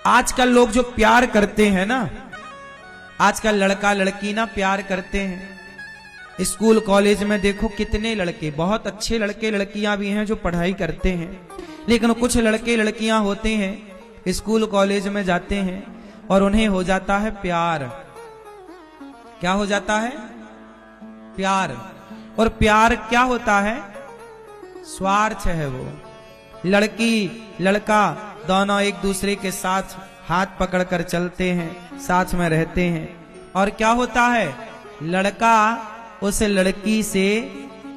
आजकल लोग जो प्यार करते हैं ना, आजकल लड़का लड़की ना प्यार करते हैं। स्कूल कॉलेज में देखो कितने लड़के, बहुत अच्छे लड़के लड़कियां भी हैं जो पढ़ाई करते हैं, लेकिन कुछ लड़के लड़कियां होते हैं स्कूल कॉलेज में जाते हैं और उन्हें हो जाता है प्यार। क्या हो जाता है? प्यार। और प्यार क्या होता है? स्वार्थ है वो। लड़की लड़का दोनों एक दूसरे के साथ हाथ पकड़कर चलते हैं, साथ में रहते हैं, और क्या होता है? लड़का उस लड़की से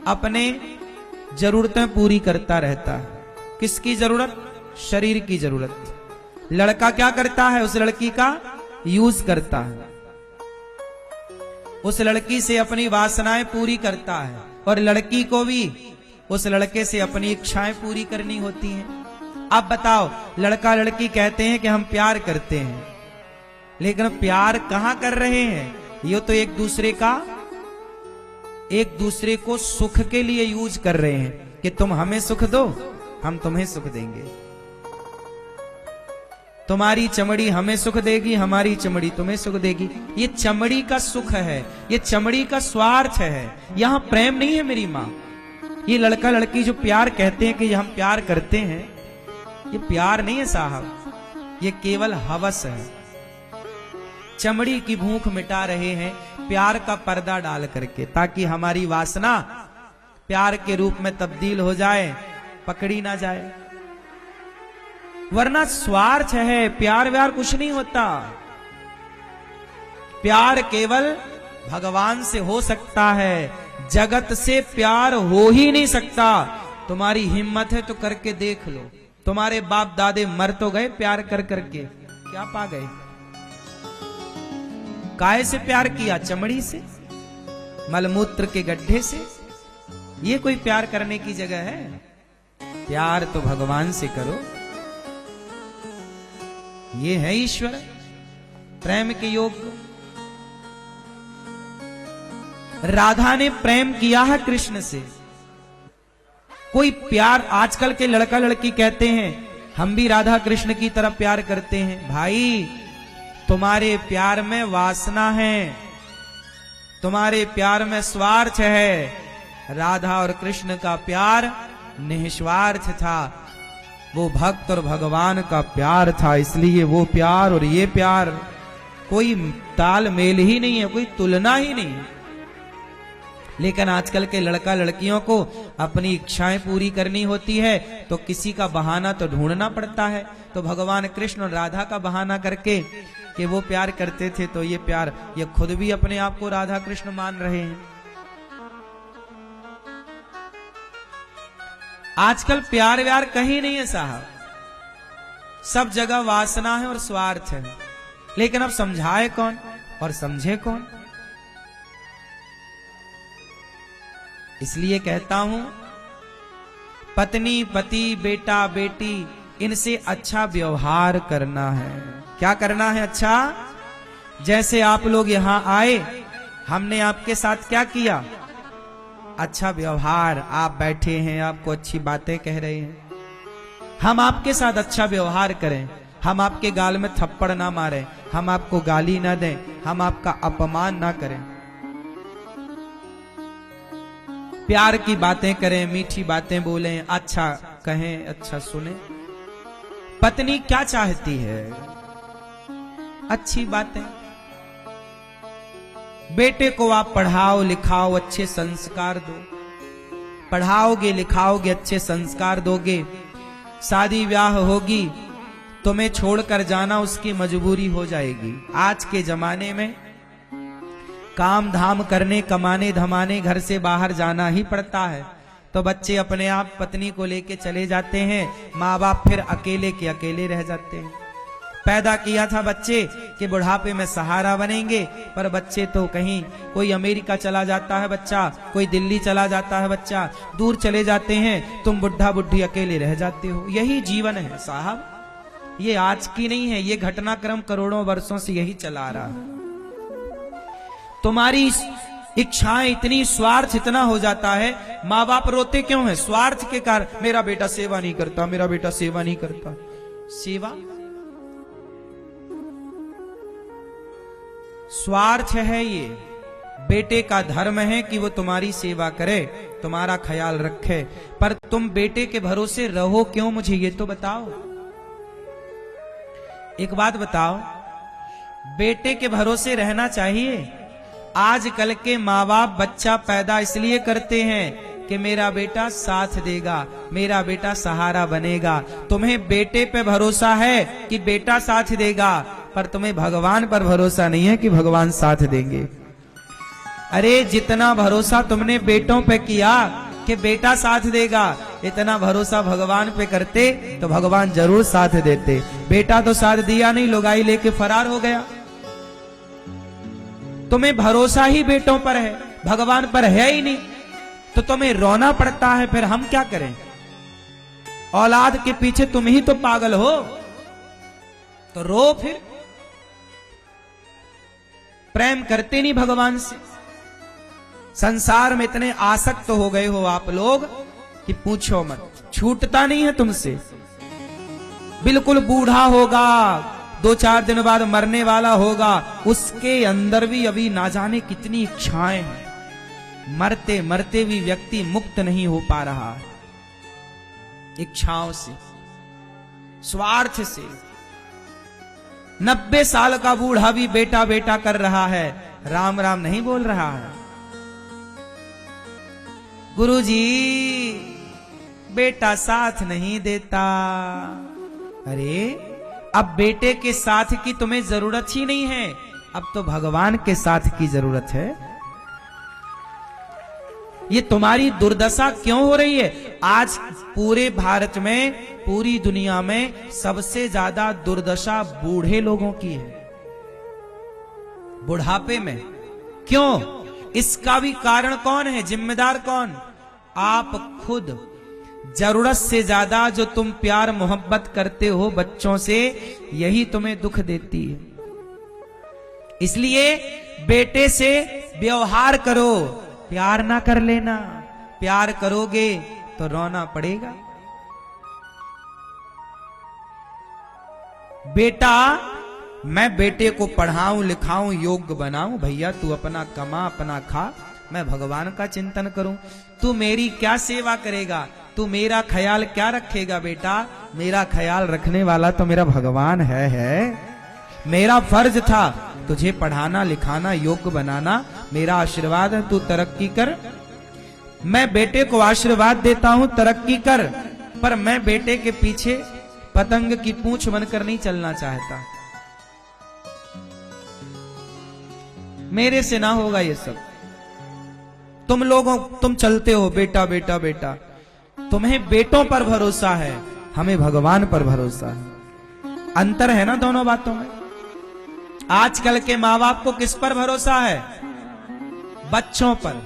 अपने जरूरतें पूरी करता रहता है। किसकी जरूरत? शरीर की जरूरत। लड़का क्या करता है? उस लड़की का यूज करता है, उस लड़की से अपनी वासनाएं पूरी करता है, और लड़की को भी उस लड़के से अपनी इच्छाएं पूरी करनी होती हैं। अब बताओ, लड़का लड़की कहते हैं कि हम प्यार करते हैं, लेकिन प्यार कहां कर रहे हैं? ये तो एक दूसरे को सुख के लिए यूज कर रहे हैं कि तुम हमें सुख दो, हम तुम्हें सुख देंगे। तुम्हारी चमड़ी हमें सुख देगी, हमारी चमड़ी तुम्हें सुख देगी। ये चमड़ी का सुख है, ये चमड़ी का स्वार्थ है, यहां प्रेम नहीं है मेरी मां। ये लड़का लड़की जो प्यार कहते हैं कि हम प्यार करते हैं, ये प्यार नहीं है साहब, ये केवल हवस है। चमड़ी की भूख मिटा रहे हैं प्यार का पर्दा डाल करके, ताकि हमारी वासना प्यार के रूप में तब्दील हो जाए, पकड़ी ना जाए। वरना स्वार्थ है, प्यार व्यार कुछ नहीं होता। प्यार केवल भगवान से हो सकता है, जगत से प्यार हो ही नहीं सकता। तुम्हारी हिम्मत है तो करके देख लो। तुम्हारे बाप दादे मर तो गए प्यार कर करके, क्या पा गए? काय से प्यार किया? चमड़ी से, मलमूत्र के गड्ढे से। ये कोई प्यार करने की जगह है? प्यार तो भगवान से करो। ये है ईश्वर, प्रेम के योग। राधा ने प्रेम किया है कृष्ण से। कोई प्यार, आजकल के लड़का लड़की कहते हैं हम भी राधा कृष्ण की तरह प्यार करते हैं। भाई, तुम्हारे प्यार में वासना है, तुम्हारे प्यार में स्वार्थ है। राधा और कृष्ण का प्यार निस्वार्थ था, वो भक्त और भगवान का प्यार था। इसलिए वो प्यार और ये प्यार कोई तालमेल ही नहीं है, कोई तुलना ही नहीं है। लेकिन आजकल के लड़का लड़कियों को अपनी इच्छाएं पूरी करनी होती है तो किसी का बहाना तो ढूंढना पड़ता है। तो भगवान कृष्ण और राधा का बहाना करके कि वो प्यार करते थे, तो ये प्यार, ये खुद भी अपने आप को राधा कृष्ण मान रहे हैं। आजकल प्यार व्यार कहीं नहीं है साहब, सब जगह वासना है और स्वार्थ है। लेकिन अब समझाए कौन और समझे कौन? इसलिए कहता हूं, पत्नी पति बेटा बेटी, इनसे अच्छा व्यवहार करना है। क्या करना है? अच्छा, जैसे आप लोग यहां आए, हमने आपके साथ क्या किया? अच्छा व्यवहार। आप बैठे हैं, आपको अच्छी बातें कह रहे हैं, हम आपके साथ अच्छा व्यवहार करें, हम आपके गाल में थप्पड़ ना मारें, हम आपको गाली ना दें, हम आपका अपमान ना करें, प्यार की बातें करें, मीठी बातें बोलें, अच्छा कहें, अच्छा सुने। पत्नी क्या चाहती है? अच्छी बातें। बेटे को आप पढ़ाओ लिखाओ, अच्छे संस्कार दो। पढ़ाओगे लिखाओगे, अच्छे संस्कार दोगे, शादी ब्याह होगी, तुम्हें छोड़कर जाना उसकी मजबूरी हो जाएगी। आज के जमाने में काम धाम करने, कमाने धमाने घर से बाहर जाना ही पड़ता है, तो बच्चे अपने आप पत्नी को लेके चले जाते हैं, माँ बाप फिर अकेले के अकेले रह जाते हैं। पैदा किया था बच्चे कि बुढ़ापे में सहारा बनेंगे, पर बच्चे तो कहीं, कोई अमेरिका चला जाता है बच्चा, कोई दिल्ली चला जाता है बच्चा, दूर चले जाते हैं, तुम बुढ़ा बुढ़ी अकेले रह जाते हो। यही जीवन है साहब, ये आज की नहीं है, ये घटनाक्रम करोड़ों वर्षों से यही चला रहा है। तुम्हारी इच्छाएं इतनी, स्वार्थ इतना हो जाता है, माँ बाप रोते क्यों है? स्वार्थ के कारण। मेरा बेटा सेवा नहीं करता, मेरा बेटा सेवा नहीं करता। सेवा स्वार्थ है ये। बेटे का धर्म है कि वो तुम्हारी सेवा करे, तुम्हारा ख्याल रखे, पर तुम बेटे के भरोसे रहो क्यों, मुझे ये तो बताओ। एक बात बताओ, बेटे के भरोसे रहना चाहिए। आजकल के माँ बाप बच्चा पैदा इसलिए करते हैं कि मेरा बेटा साथ देगा, मेरा बेटा सहारा बनेगा। तुम्हें बेटे पे भरोसा है कि बेटा साथ देगा, पर तुम्हें भगवान पर भरोसा नहीं है कि भगवान साथ देंगे। अरे जितना भरोसा तुमने बेटों पे किया कि बेटा साथ देगा, इतना भरोसा भगवान पे करते तो भगवान जरूर साथ देते। बेटा तो साथ दिया नहीं, लुगाई लेके फरार हो गया। तुम्हें भरोसा ही बेटों पर है, भगवान पर है ही नहीं, तो तुम्हें रोना पड़ता है। फिर हम क्या करें? औलाद के पीछे तुम ही तो पागल हो, तो रो। फिर प्रेम करते नहीं भगवान से। संसार में इतने आसक्त हो गए हो आप लोग कि पूछो मत, छूटता नहीं है तुमसे। बिल्कुल बूढ़ा होगा, 2-4 दिन बाद मरने वाला होगा, उसके अंदर भी अभी ना जाने कितनी इच्छाएं हैं। मरते मरते भी व्यक्ति मुक्त नहीं हो पा रहा है इच्छाओं से, स्वार्थ से। 90 साल का बूढ़ा भी बेटा बेटा कर रहा है, राम राम नहीं बोल रहा है। गुरुजी बेटा साथ नहीं देता। अरे अब बेटे के साथ की तुम्हें जरूरत ही नहीं है, अब तो भगवान के साथ की जरूरत है। ये तुम्हारी दुर्दशा क्यों हो रही है? आज पूरे भारत में, पूरी दुनिया में सबसे ज्यादा दुर्दशा बूढ़े लोगों की है, बुढ़ापे में। क्यों? इसका भी कारण कौन है, जिम्मेदार कौन? आप खुद। जरूरत से ज्यादा जो तुम प्यार मोहब्बत करते हो बच्चों से, यही तुम्हें दुख देती है। इसलिए बेटे से व्यवहार करो, प्यार ना कर लेना। प्यार करोगे तो रोना पड़ेगा। बेटा, मैं बेटे को पढ़ाऊं लिखाऊं योग्य बनाऊं, भैया तू अपना कमा अपना खा, मैं भगवान का चिंतन करूं। तू मेरी क्या सेवा करेगा, तू मेरा ख्याल क्या रखेगा? बेटा मेरा ख्याल रखने वाला तो मेरा भगवान है। मेरा फर्ज था तुझे पढ़ाना लिखाना योग्य बनाना, मेरा आशीर्वाद है, तू तरक्की कर। मैं बेटे को आशीर्वाद देता हूं तरक्की कर, पर मैं बेटे के पीछे पतंग की पूंछ बनकर नहीं चलना चाहता। मेरे से ना होगा ये सब। तुम चलते हो बेटा बेटा बेटा, तुम्हें बेटों पर भरोसा है, हमें भगवान पर भरोसा है। अंतर है ना दोनों बातों में। आजकल के माँ बाप को किस पर भरोसा है? बच्चों पर।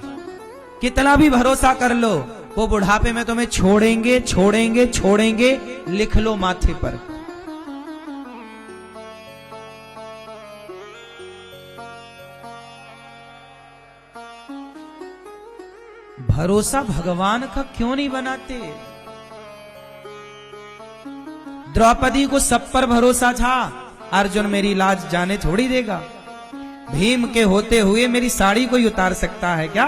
कितना भी भरोसा कर लो, वो बुढ़ापे में तुम्हें छोड़ेंगे छोड़ेंगे छोड़ेंगे, लिख लो माथे पर। भरोसा भगवान का क्यों नहीं बनाते? द्रौपदी को सब पर भरोसा था, अर्जुन मेरी लाज जाने थोड़ी देगा। भीम के होते हुए मेरी साड़ी कोई उतार सकता है क्या?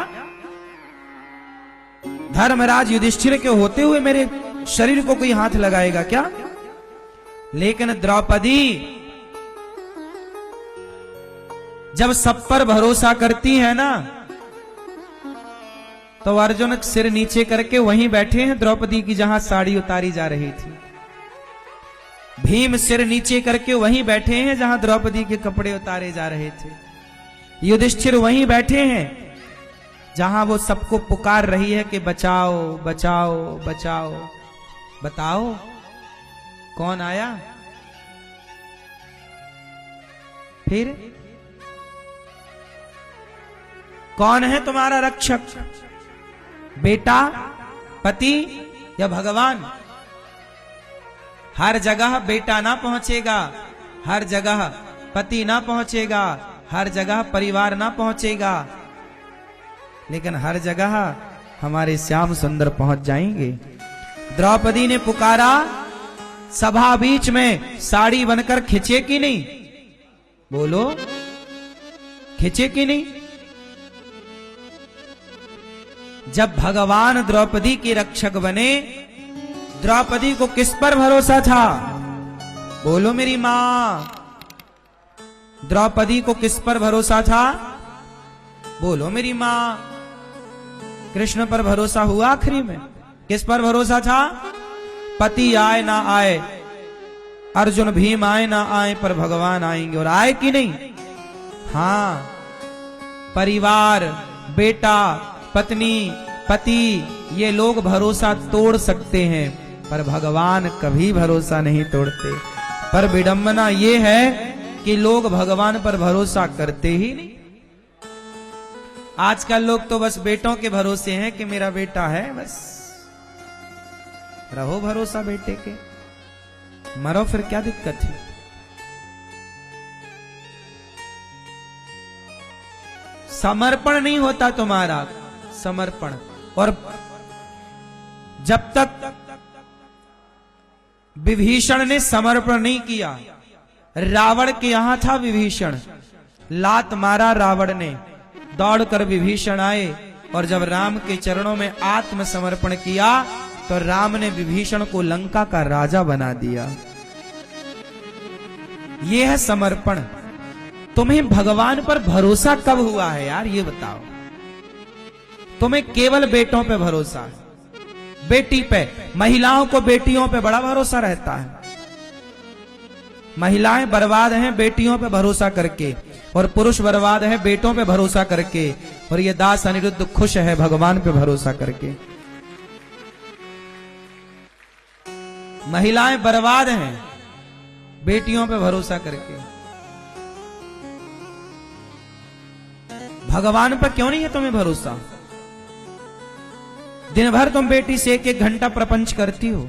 धर्मराज युधिष्ठिर के होते हुए मेरे शरीर को कोई हाथ लगाएगा क्या? लेकिन द्रौपदी जब सब पर भरोसा करती है ना, तो अर्जुन सिर नीचे करके वहीं बैठे हैं द्रौपदी की जहां साड़ी उतारी जा रही थी। भीम सिर नीचे करके वहीं बैठे हैं जहां द्रौपदी के कपड़े उतारे जा रहे थे। युधिष्ठिर वहीं बैठे हैं जहां वो सबको पुकार रही है कि बचाओ बचाओ बचाओ। बताओ कौन आया? फिर कौन है तुम्हारा रक्षक? बेटा, पति या भगवान? हर जगह बेटा ना पहुंचेगा, हर जगह पति ना पहुंचेगा, हर जगह परिवार ना पहुंचेगा, लेकिन हर जगह हमारे श्याम सुंदर पहुंच जाएंगे। द्रौपदी ने पुकारा, सभा बीच में साड़ी बनकर खिंचे कि नहीं? बोलो। खींचे कि नहीं? जब भगवान द्रौपदी के रक्षक बने, द्रौपदी को किस पर भरोसा था? बोलो मेरी मां, द्रौपदी को किस पर भरोसा था? बोलो मेरी मां। कृष्ण पर भरोसा हुआ आखिरी में? किस पर भरोसा था? पति आए ना आए, अर्जुन भीम आए ना आए, पर भगवान आएंगे। और आए कि नहीं? हाँ, परिवार, बेटा, पत्नी, पति, ये लोग भरोसा तोड़ सकते हैं, पर भगवान कभी भरोसा नहीं तोड़ते। पर विडंबना ये है कि लोग भगवान पर भरोसा करते ही नहीं। आजकल लोग तो बस बेटों के भरोसे हैं कि मेरा बेटा है, बस रहो भरोसा बेटे के, मरो फिर क्या दिक्कत है। समर्पण नहीं होता तुम्हारा, समर्पण। और जब तक विभीषण ने समर्पण नहीं किया, रावण के यहां था विभीषण, लात मारा रावण ने, दौड़कर विभीषण आए, और जब राम के चरणों में आत्मसमर्पण किया तो राम ने विभीषण को लंका का राजा बना दिया। यह है समर्पण। तुम्हें भगवान पर भरोसा कब हुआ है यार, ये बताओ। तुम्हें केवल बेटों पे भरोसा है, बेटी पे। महिलाओं को बेटियों पे बड़ा भरोसा रहता है। महिलाएं बर्बाद हैं बेटियों पे भरोसा करके, और पुरुष बर्बाद है बेटों पे भरोसा करके, और ये दास अनिरुद्ध खुश है भगवान पे भरोसा करके। महिलाएं बर्बाद हैं बेटियों पे भरोसा करके। भगवान पर क्यों नहीं है तुम्हें भरोसा? दिन भर तुम बेटी से एक घंटा प्रपंच करती हो,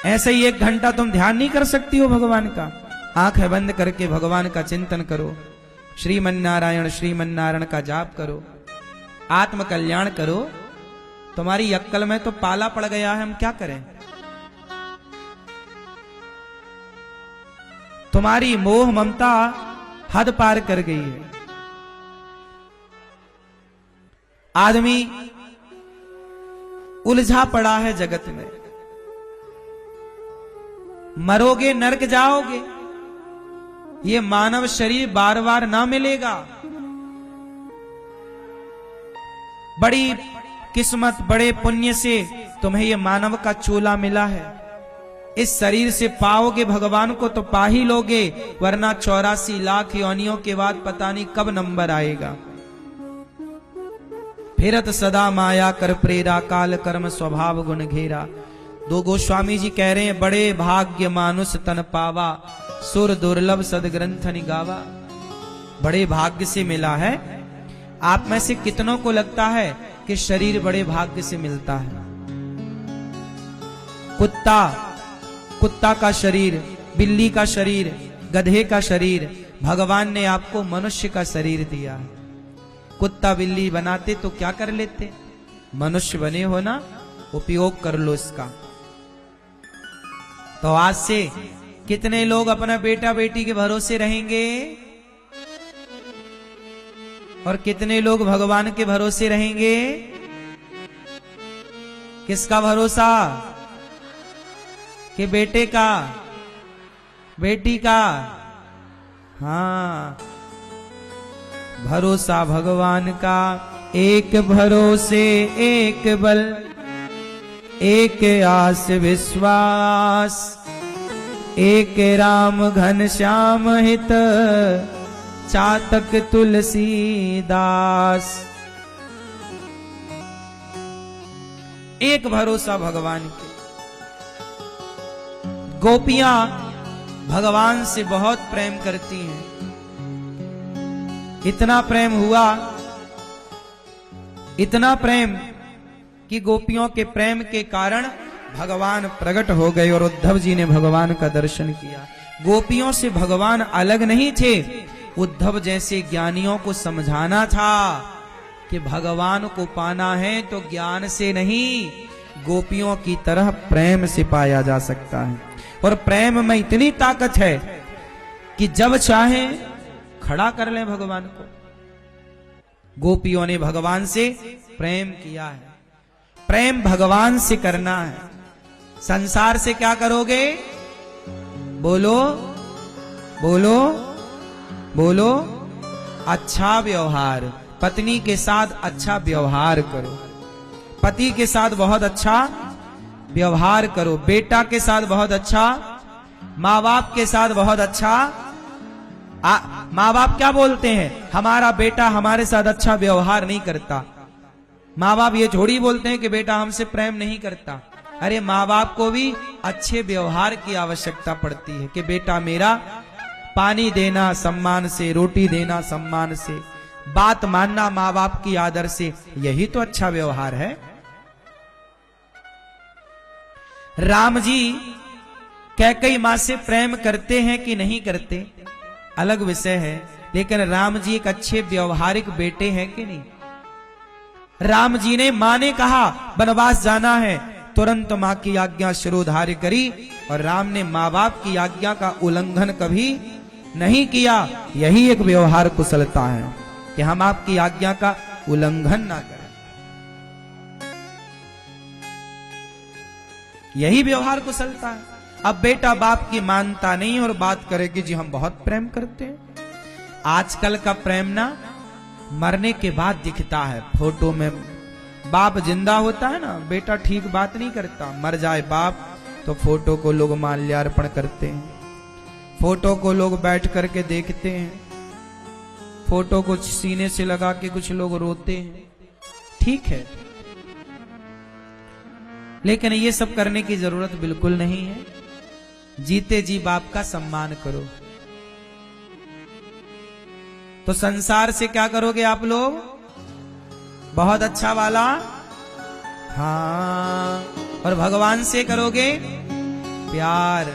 ऐसे ही 1 घंटा तुम ध्यान नहीं कर सकती हो भगवान का? आंखें बंद करके भगवान का चिंतन करो, श्रीमन्नारायण श्रीमन्नारायण का जाप करो, आत्म कल्याण करो। तुम्हारी अक्कल में तो पाला पड़ गया है, हम क्या करें? तुम्हारी मोह ममता हद पार कर गई है। आदमी उलझा पड़ा है जगत में। मरोगे नरक जाओगे, ये मानव शरीर बार बार ना मिलेगा। बड़ी किस्मत, बड़े पुण्य से तुम्हें ये मानव का चोला मिला है। इस शरीर से पाओगे भगवान को तो पा ही लोगे, वरना 84 लाख योनियों के बाद पता नहीं कब नंबर आएगा। फिरत सदा माया कर प्रेरा, काल कर्म स्वभाव गुण घेरा। 2 गोस्वामी जी कह रहे हैं, बड़े भाग्य मानुष तन पावा, सुर दुर्लभ सदग्रंथ निगावा। बड़े भाग्य से मिला है। आप में से कितनों को लगता है कि शरीर बड़े भाग्य से मिलता है? कुत्ता का शरीर, बिल्ली का शरीर, गधे का शरीर, भगवान ने आपको मनुष्य का शरीर दिया है। कुत्ता बिल्ली बनाते तो क्या कर लेते? मनुष्य बने हो ना, उपयोग कर लो इसका। तो आज से कितने लोग अपना बेटा बेटी के भरोसे रहेंगे, और कितने लोग भगवान के भरोसे रहेंगे? किसका भरोसा? कि बेटे का, बेटी का? हाँ, भरोसा भगवान का। एक भरोसे एक बल, एक आस विश्वास, एक राम घन श्याम हित, चातक तुलसीदास। एक भरोसा भगवान के। गोपियां भगवान से बहुत प्रेम करती हैं। इतना प्रेम हुआ, इतना प्रेम कि गोपियों के प्रेम के कारण भगवान प्रकट हो गए और उद्धव जी ने भगवान का दर्शन किया। गोपियों से भगवान अलग नहीं थे। उद्धव जैसे ज्ञानियों को समझाना था कि भगवान को पाना है तो ज्ञान से नहीं, गोपियों की तरह प्रेम से पाया जा सकता है। और प्रेम में इतनी ताकत है कि जब चाहे खड़ा कर लें भगवान को। गोपियों ने भगवान से प्रेम किया है, प्रेम भगवान से करना है। संसार से क्या करोगे? बोलो बोलो बोलो। अच्छा व्यवहार, पत्नी के साथ अच्छा व्यवहार करो, पति के साथ बहुत अच्छा व्यवहार करो, बेटा के साथ बहुत अच्छा, माँ बाप के साथ बहुत अच्छा। माँ बाप क्या बोलते हैं? हमारा बेटा हमारे साथ अच्छा व्यवहार नहीं करता। माँ बाप ये थोड़ी बोलते हैं कि बेटा हमसे प्रेम नहीं करता। अरे माँ बाप को भी अच्छे व्यवहार की आवश्यकता पड़ती है कि बेटा मेरा पानी देना सम्मान से, रोटी देना सम्मान से, बात मानना माँ बाप की आदर से, यही तो अच्छा व्यवहार है। राम जी कैकेयी मां से प्रेम करते हैं कि नहीं करते अलग विषय है, लेकिन राम जी एक अच्छे व्यवहारिक बेटे हैं कि नहीं? राम जी ने मां ने कहा वनवास जाना है, तुरंत मां की आज्ञा शिरोधार्य करी, और राम ने मां बाप की आज्ञा का उल्लंघन कभी नहीं किया। यही एक व्यवहार कुशलता है कि हम आपकी आज्ञा का उल्लंघन ना करें। यही व्यवहार कुशलता है। अब बेटा बाप की मानता नहीं और बात करे कि जी हम बहुत प्रेम करते हैं। आजकल का प्रेम ना मरने के बाद दिखता है। फोटो में बाप जिंदा होता है ना, बेटा ठीक बात नहीं करता। मर जाए बाप तो फोटो को लोग माल्यार्पण करते हैं, फोटो को लोग बैठ करके देखते हैं, फोटो को सीने से लगा के कुछ लोग रोते हैं। ठीक है, लेकिन ये सब करने की जरूरत बिल्कुल नहीं है। जीते जी बाप का सम्मान करो। तो संसार से क्या करोगे आप लोग? बहुत अच्छा वाला, हाँ, और भगवान से करोगे प्यार।